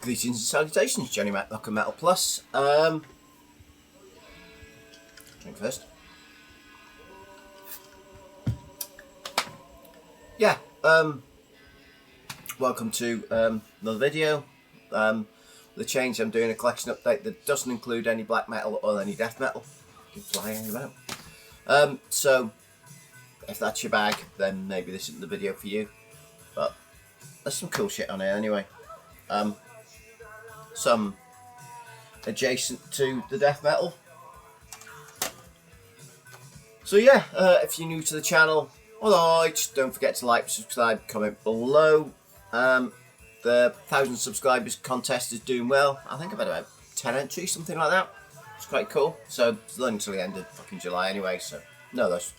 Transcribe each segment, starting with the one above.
Greetings and salutations, Johnny Matlock and Metal Plus. Drink first. Yeah, welcome to another video. The change, I'm doing a collection update that doesn't include any black metal or any death metal. You can fly about. So, if that's your bag, then maybe this isn't the video for you. But there's some cool shit on here anyway. Some adjacent to the death metal. So yeah, if you're new to the channel, alright, don't forget to like, subscribe, comment below. The 1,000 subscribers contest is doing well. I think I've had about 10 entries, something like that. It's quite cool. So it's only until the end of fucking July anyway, so no those.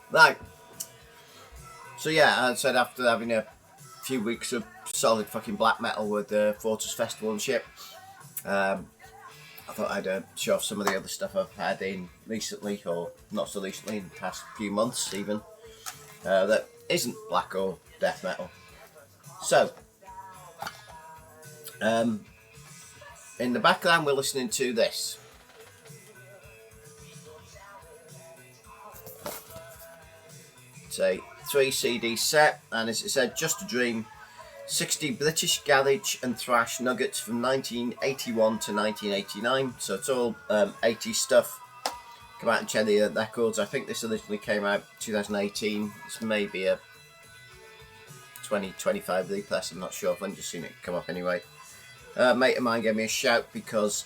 Right. So yeah, as I said, after having a few weeks of solid fucking black metal with the Fortress Festival and shit, I thought I'd show off some of the other stuff I've had in recently, or not so recently, in the past few months even, that isn't black or death metal. So, in the background we're listening to this. It's a 3 CD set, and as it said, Just a Dream, 60 British garage and thrash nuggets from 1981 to 1989. So it's all 80s stuff. Come out and check the records. I think this originally came out 2018. It's maybe a 2025 repress. I'm not sure. I've only just seen it come up anyway. A mate of mine gave me a shout because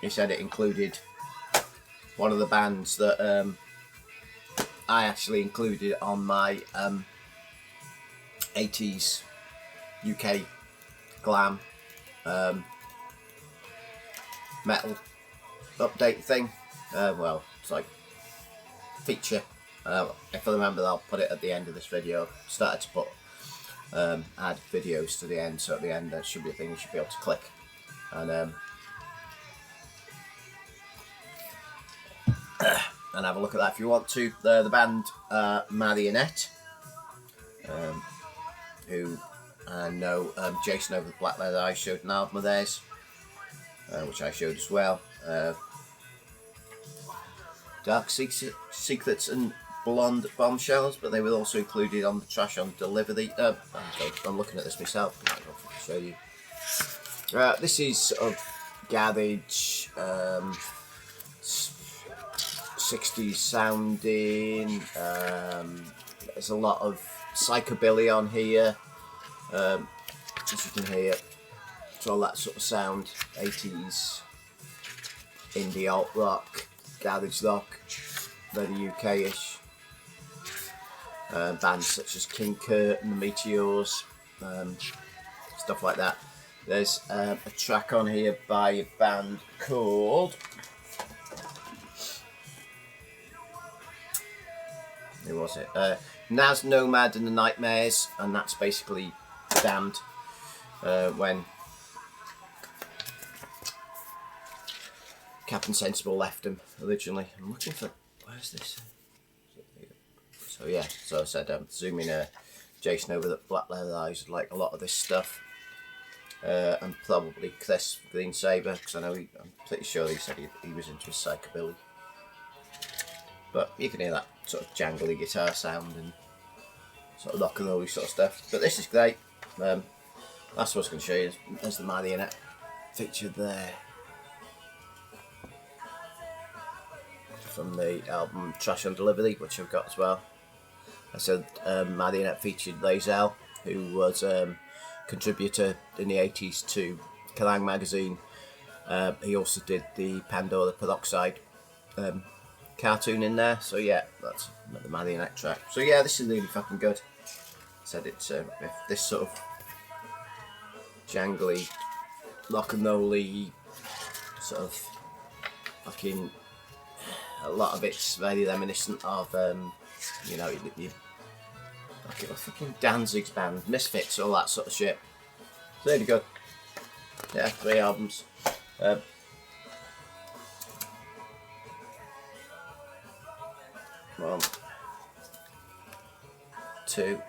he said it included one of the bands that I actually included on my 80s UK glam metal update thing. Well, it's like feature. If I remember, I'll put it at the end of this video. I've started to put add videos to the end, so at the end there should be a thing you should be able to click and have a look at that if you want to. The band Marionette, who I know Jason over the Black Leather Eyes showed an album of theirs, which I showed as well. Dark Secrets and Blonde Bombshells, but they were also included on the Trash on Delivery. I'm looking at this myself. I don't know if I can show you. This is sort of garage, 60s sounding. There's a lot of psychobilly on here, as you can hear. It's all that sort of sound, 80s indie alt rock, garage rock, very UK-ish. Bands such as King Kurt and the Meteors, stuff like that. There's a track on here by a band called, who was it? Naz Nomad and the Nightmares, and that's basically Damned, when Captain Sensible left him originally. I'm looking for, where's this? So yeah, so I said I'm zooming Jason over the Black Leather Eyes would like a lot of this stuff, and probably Chris Green Saber, because I know I'm pretty sure he said he was into his psychobilly. But you can hear that sort of jangly guitar sound and sort of rock and roll sort of stuff. But this is great. That's what I was going to show you. There's the Marionette featured there from the album Trash on Delivery, which I've got as well. I said Marionette featured Lazel, who was a contributor in the 80s to Kerrang! Magazine. He also did the Pandora Peroxide cartoon in there, so yeah, that's the Marionette track. So yeah, this is really fucking good. I said it's if this sort of jangly, rock and rolly sort of fucking, a lot of it's very reminiscent of you know, like fucking Danzig's band, Misfits, all that sort of shit. It's really good. Yeah, 3 albums. 1, 2,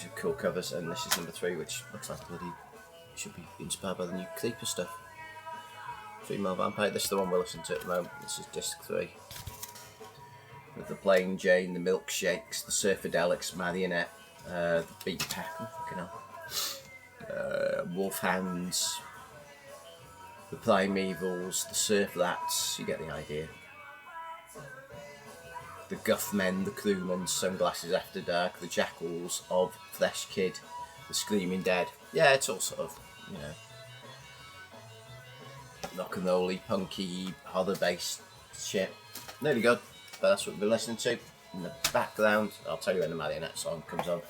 some cool covers, and this is number 3, which looks like bloody should be inspired by the new Creeper stuff. Female Vampire. This is the one we're listening to at the moment. This is disc 3. With the Plain Jane, the Milkshakes, the Surfadelics, Marionette, the Beat Pack, fucking hell. Wolfhounds, the Primevals, the Surf Lats, you get the idea. The Guffmen, the Crewmen, Sunglasses After Dark, the Jackals of Flesh Kid, the Screaming Dead. Yeah, it's all sort of, you know, rock and rolly, punky, horror based shit. Nearly good, but that's what we've been listening to. In the background, I'll tell you when the Marionette song comes on.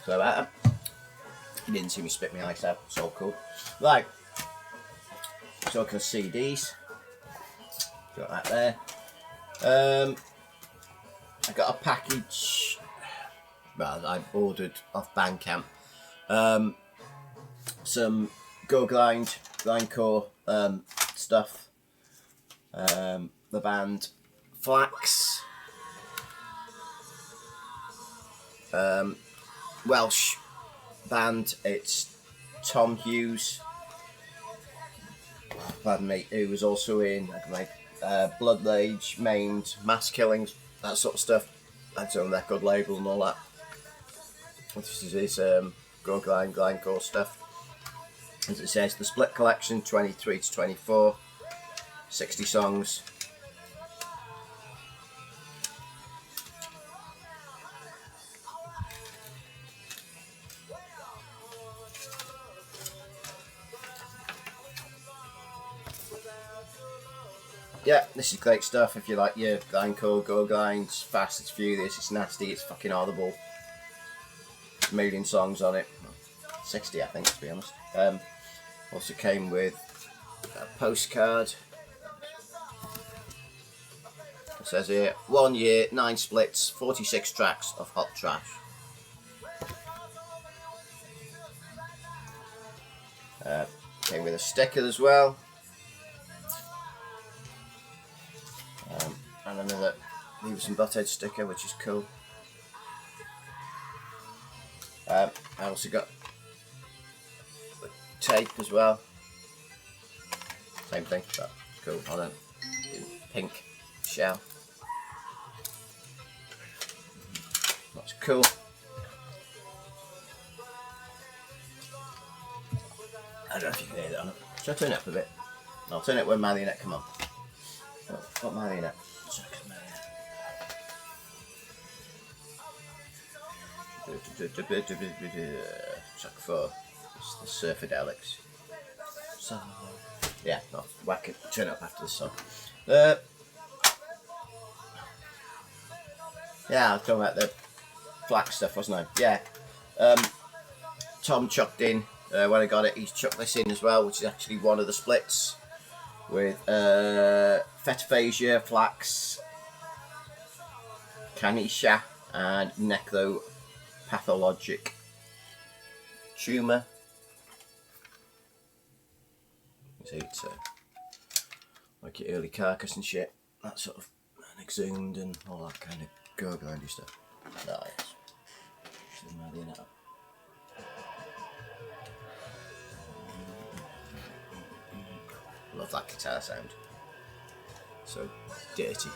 So that, you didn't see me spit my ice out, it's all cool. Right, talking of CDs, got that there. I got a package, well, I ordered off Bandcamp, some Goregrind, grindcore stuff, the band Flax, Welsh band, it's Tom Hughes, pardon me, who was also in Blood Rage, Maimed, Mass Killings, that sort of stuff. That's on record label and all that. This is his Goregrind, grindcore stuff. As it says, the split collection, 23 to 24, 60 songs. Yeah, this is great stuff if you like your grindcore, Goregrind, it's fast, it's furious, it's nasty, it's fucking audible. There's a million songs on it. 60, I think, to be honest. Also came with a postcard. It says here, 1 year, 9 splits, 46 tracks of hot trash. Came with a sticker as well. And another Beavis and Butthead sticker, which is cool. I also got the tape as well. Same thing, but cool on a pink shell. That's cool. I don't know if you can hear that on it. Should I turn it up a bit? I'll turn it when Marionette come on. Oh, what Marionette? Track 4. It's the Surfadelics. So, yeah, I'll whack it, turn it up after the song. Yeah, I was talking about the Flax stuff, wasn't I? Yeah. Tom chucked in, when I got it, he's chucked this in as well, which is actually one of the splits with Fetaphasia, Flax, Canisha, and Necropathologic Tumour. See, it's like your early Carcass and shit, that sort of, and Exhumed and all that kind of Goregrindy stuff. Oh yes. Love that guitar sound. So dirty.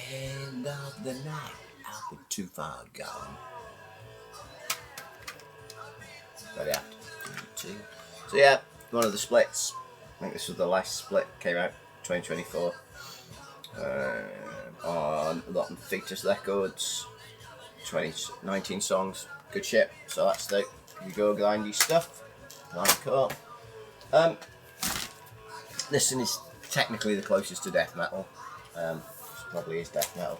End of the night, I'll be too far gone. But yeah, 2. So yeah, one of the splits. I think this was the last split, came out 2024 on Rotten Fetus Records. 19 songs, good shit. So that's the Goregrindy stuff. Cool. This one is technically the closest to death metal. Probably is death metal.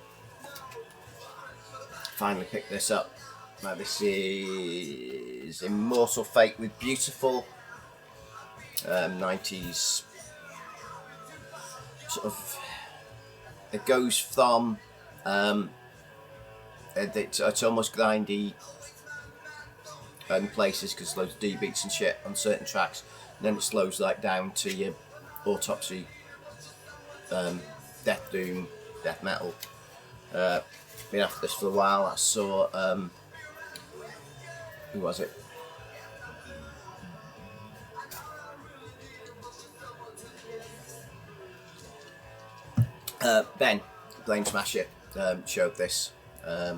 Finally picked this up. Now this is Immortal Fate with Beautiful. 90s sort of, it goes from it's almost grindy in places because loads of D beats and shit on certain tracks, and then it slows like down to your autopsy, death doom, death metal. Been after this for a while. I saw who was it? Ben Blame Smasher showed this. I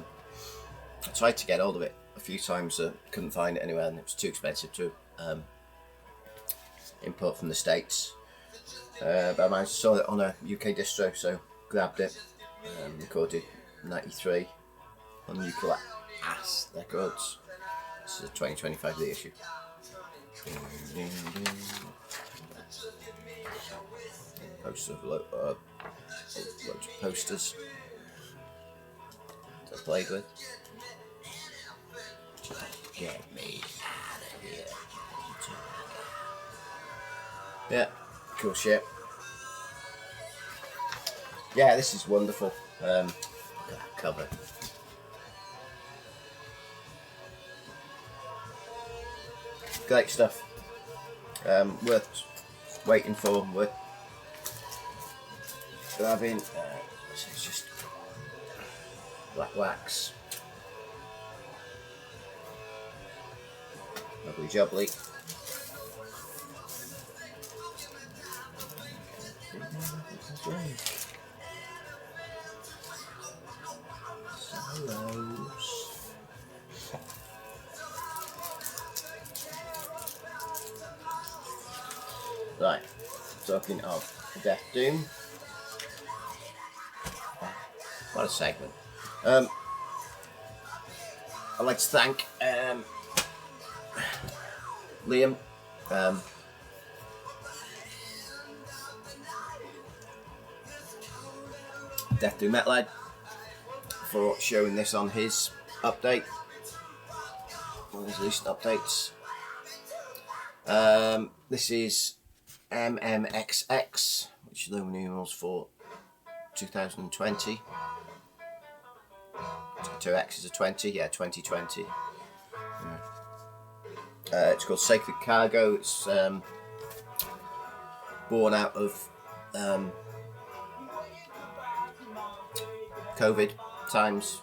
tried to get hold of it a few times, couldn't find it anywhere, and it was too expensive to import from the States. But I managed to saw it on a UK distro, so grabbed it. Recorded 93 on Nuclear Ass Records. This is a 2025 reissue. Poster of loads of posters that I played with. Just get me out of here. Yeah, cool shit. Yeah, this is wonderful. Cover. Great stuff. Worth waiting for. Worth having. It's just black wax. Lovely jubbly. Right, talking of Death Doom. What a segment. I'd like to thank Liam. Death Doom Metalhead for showing this on his update. One of his recent updates. This is MMXX, which is the numerals for 2020. 2X is a 20, yeah, 2020. Yeah. It's called Sacred Cargo. It's born out of COVID times.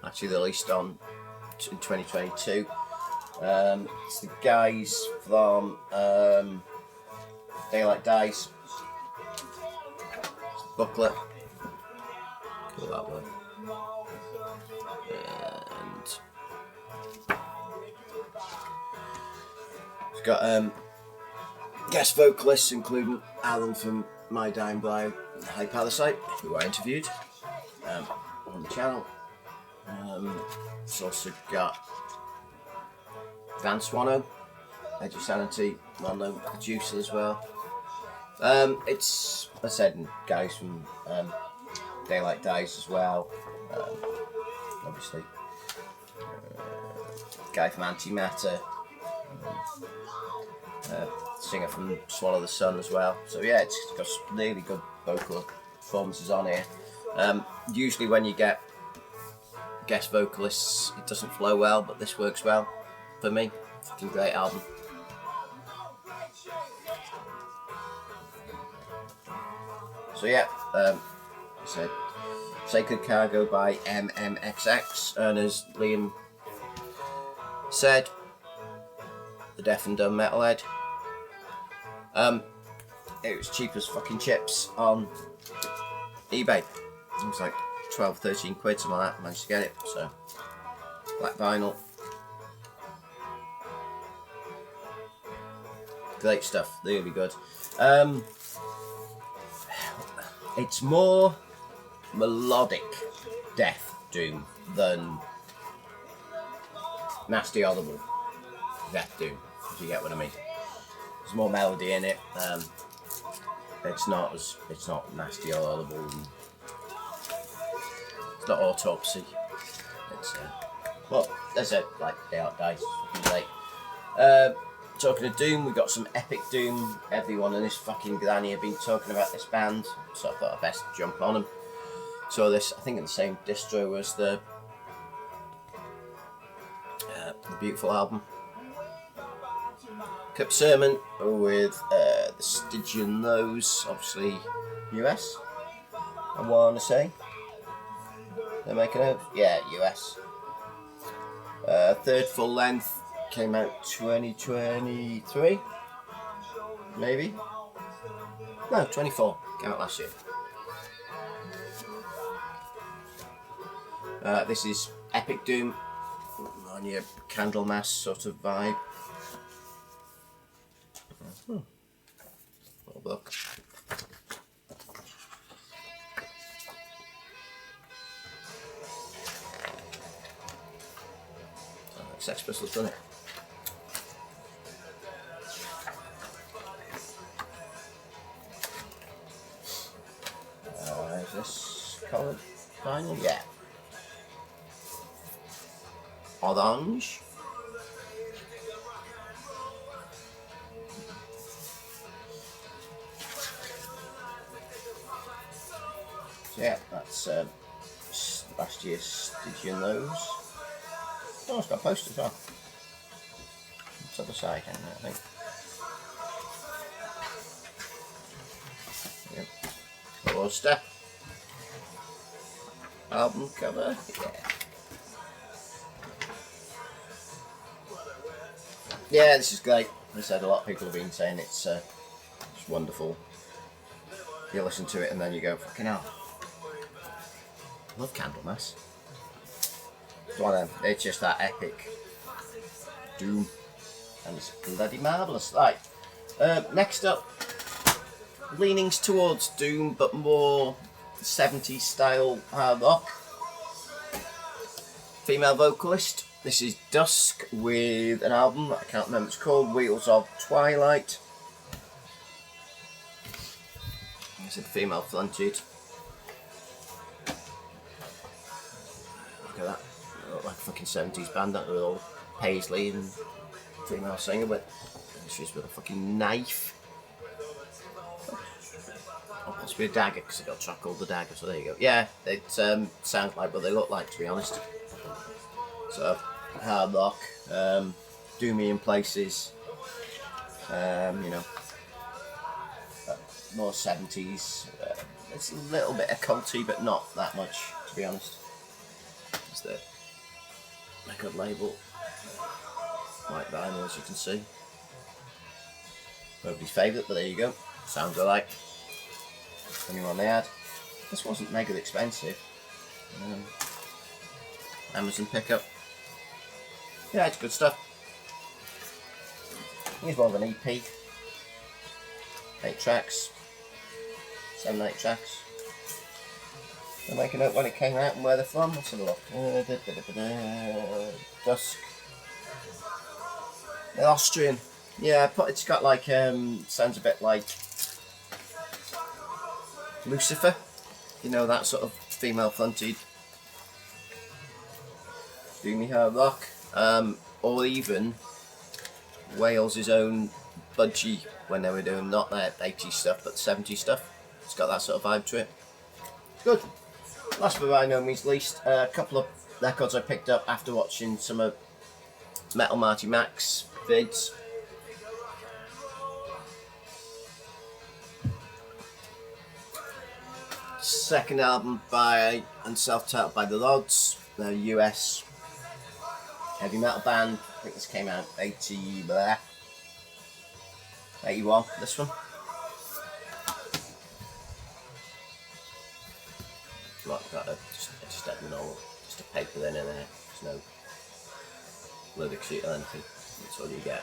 Actually released in 2022. It's the guys from Daylight Dies. Booklet. Cool that one. And it's got guest vocalists including Alan from My Dying Bride and High Parasite, who I interviewed on the channel. It's also got Dan Swano, Edge of Sanity, well-known producer as well. It's, I said, guys from Daylight Dies as well. Obviously, guy from Antimatter, singer from Swallow the Sun as well. So yeah, it's got some really good vocal performances on here. Usually when you get guest vocalists, it doesn't flow well, but this works well for me. Fucking great album. So yeah, I said Sacred Cargo by MMXX, and as Liam said, the Deaf and Dumb Metalhead. It was cheap as fucking chips on eBay. It was like 12, 13 quid, something like that. Managed to get it. So black vinyl. Great stuff, really good. It's more melodic Death Doom than nasty audible Death Doom, if you get what I mean. There's more melody in it. It's not nasty or audible. And it's not autopsy. It's well, that's it. Like Day Out Dice, fucking great. talking of Doom, we got some epic Doom. Everyone in this fucking granny have been talking about this band, so I thought I'd best jump on them. So this, I think in the same distro as the beautiful album. Crypt Sermon with the Stygian Nose, obviously US, I want to say. They're making out? Yeah, US. Third full length came out 2023, maybe? No, 24, came out last year. This is Epic Doom, on your Candlemas sort of vibe. Little book. Sex Pistols, done it. Is this coloured vinyl? Yeah. Orange. So yeah, that's last year's Stygian Nose. Oh, it's got a poster as well. It's on the side, I think. Yep. Poster. Album cover. Yeah. Yeah, this is great. As I said, a lot of people have been saying it's wonderful. You listen to it and then you go, fucking hell. I love Candlemas. It's one of them. It's just that epic Doom. And it's bloody marvellous. Right. Next up, leanings towards Doom, but more 70s style hard rock. Female vocalist. This is Dusk with an album that I can't remember. It's called Wheels of Twilight. It's a female fronted. Look at that. They look like a fucking 70s band, that with all Paisley and female singer, but she's with a fucking knife. Or possibly a dagger, because they've got a track called The Dagger, so there you go. Yeah, it sounds like what they look like, to be honest. So, hard rock, doomy in places, you know, more 70s. It's a little bit occulty, but not that much, to be honest. It's the record label, white vinyl, as you can see. Nobody's favourite, but there you go. Sounds alike. Anyone they had. This wasn't mega expensive. Amazon pickup. Yeah, it's good stuff. Here's more of an EP. 8 tracks. 7, 8 tracks. They're making out when it came out and where they're from. Let's have a look. Dusk. They're Austrian. Yeah, it's got like, sounds a bit like Lucifer. You know, that sort of female fronted doomy hard rock. Or even Wales' own Budgie when they were doing not their 80s stuff but 70s stuff. It's got that sort of vibe to it. Good. Last but by no means least, a couple of records I picked up after watching some of Metal Marty Max vids. Second album by and self-titled by The Rods, the US heavy metal band. I think this came out 81, this one. Like got just a paper then in there. There's no lyric sheet or anything. That's all you get.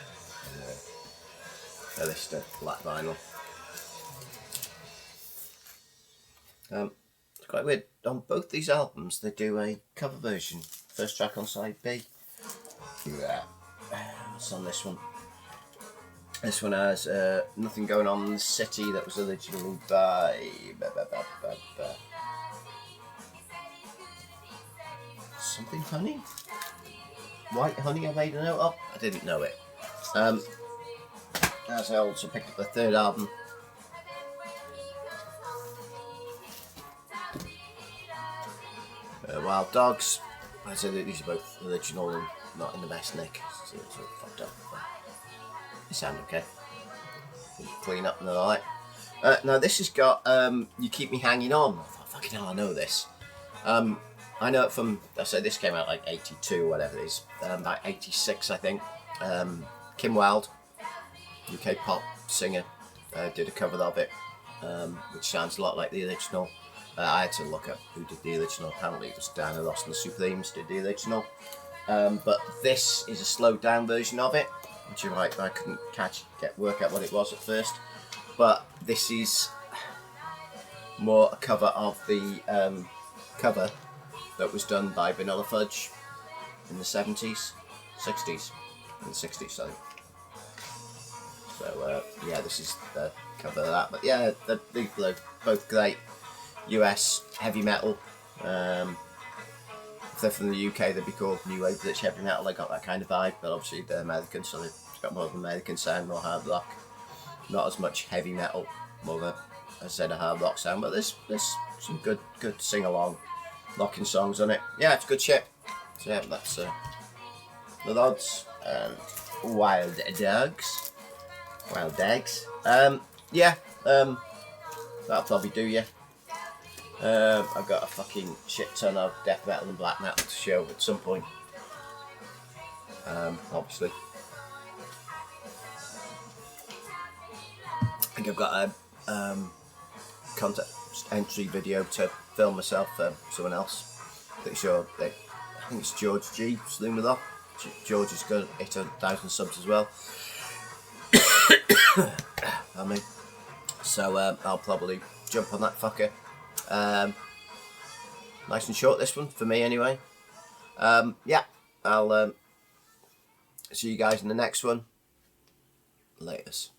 A list of black vinyl. It's quite weird. On both these albums, they do a cover version. First track on side B. Yeah. What's on this one? This one has Nothing Going On in the City. That was originally by Something Honey? White Honey, I made a note of. I didn't know it. as I also picked up the third album. Wild Dogs. I said that these are both original and not in the best nick. So it's all fucked up. They sound okay. Clean up and alright. Now this has got You Keep Me Hanging On. I thought, fucking hell, I know this. I know it from, I said this came out like 82 or whatever it is. About 86 I think. Kim Wilde, UK pop singer, did a cover of it, which sounds a lot like the original. I had to look up who did the original. Apparently it was Diana Ross and the Supremes did the original. But this is a slowed down version of it, which you're right, I couldn't work out what it was at first. But this is more a cover of the cover that was done by Vanilla Fudge in the 60s, sorry. So yeah, this is the cover of that. But yeah, they're both great US heavy metal. If they're from the UK, they'd be called New Wave British Heavy Metal. They got that kind of vibe, but obviously they're American, so they've got more of an American sound, more hard rock. Not as much heavy metal, more of a hard rock sound. But there's some good sing along, rocking songs on it. Yeah, it's good shit. So yeah, that's the Odds and Wild Dogs. Wild Dogs. Yeah. That'll probably do you. I've got a fucking shit ton of death metal and black metal to show at some point. Obviously. I think I've got a contest entry video to film myself for someone else. Pretty sure I think it's George G. Saloon with off. George has got 800,000 subs as well. I mean, so I'll probably jump on that fucker. Nice and short this one, for me anyway. Yeah, I'll see you guys in the next one. Laters.